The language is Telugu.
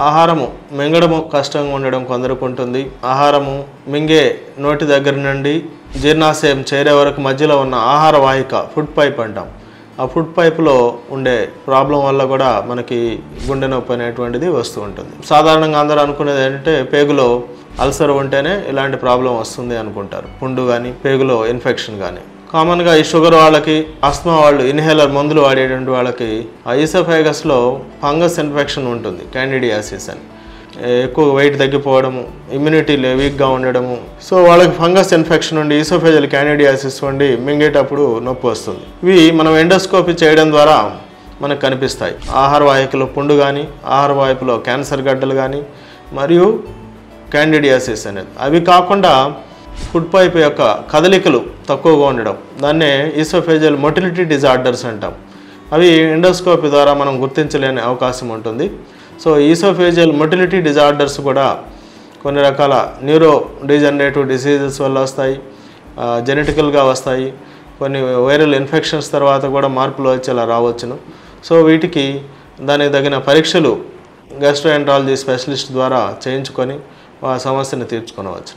ఆహారము మింగడము కష్టంగా ఉండడం కొందరికి ఉంటుంది. ఆహారము మింగే నోటి దగ్గర నుండి జీర్ణాశయం చేరే వరకు మధ్యలో ఉన్న ఆహార వాహిక ఫుడ్ పైప్ అంటాం. ఆ ఫుడ్ పైప్లో ఉండే ప్రాబ్లం వల్ల కూడా మనకి గుండె నొప్పి అనేటువంటిది వస్తూ ఉంటుంది. సాధారణంగా అందరూ అనుకునేది ఏంటంటే పేగులో అల్సర్ ఉంటేనే ఇలాంటి ప్రాబ్లం వస్తుంది అనుకుంటారు. పుండు కానీ పేగులో ఇన్ఫెక్షన్ కానీ. కామన్గా ఈ షుగర్ వాళ్ళకి, ఆస్మా వాళ్ళు ఇన్హేలర్ మందులు వాడేటువంటి వాళ్ళకి ఆ ఈసోఫేగస్లో ఫంగస్ ఇన్ఫెక్షన్ ఉంటుంది, క్యాండిడియాసిస్ అని. ఎక్కువ వెయిట్ తగ్గిపోవడము, ఇమ్యూనిటీ వీక్గా ఉండడము. సో వాళ్ళకి ఫంగస్ ఇన్ఫెక్షన్ ఉండి ఈసోఫేజల్ క్యాండిడియాసిస్ ఉండి మింగేటప్పుడు నొప్పి వస్తుంది. ఇవి మనం ఎండోస్కోపీ చేయడం ద్వారా మనకు కనిపిస్తాయి. ఆహార వాహికలో పుండు కానీ, ఆహార వాహికలో క్యాన్సర్ గడ్డలు కానీ, మరియు క్యాండిడియాసిస్ అనేది. అవి కాకుండా ఫుడ్ పైప్ యొక్క కదలికలు తక్కువగా ఉండడం, దాన్నే ఈసోఫేజల్ మొటిలిటీ డిజార్డర్స్ అంటాం. అవి ఎండోస్కోపీ ద్వారా మనం గుర్తించలేని అవకాశం ఉంటుంది. సో ఈసోఫేజియల్ మొటిలిటీ డిజార్డర్స్ కూడా కొన్ని రకాల న్యూరో డిజనరేటివ్ డిసీజెస్ వల్ల వస్తాయి, జెనెటికల్గా వస్తాయి. కొన్ని వైరల్ ఇన్ఫెక్షన్స్ తర్వాత కూడా మార్పులు వచ్చేలా రావచ్చును. సో వీటికి దానికి తగిన పరీక్షలు గ్యాస్ట్రోఎంట్రాలజీ స్పెషలిస్ట్ ద్వారా చేయించుకొని ఆ సమస్యను తీర్చుకోవచ్చు.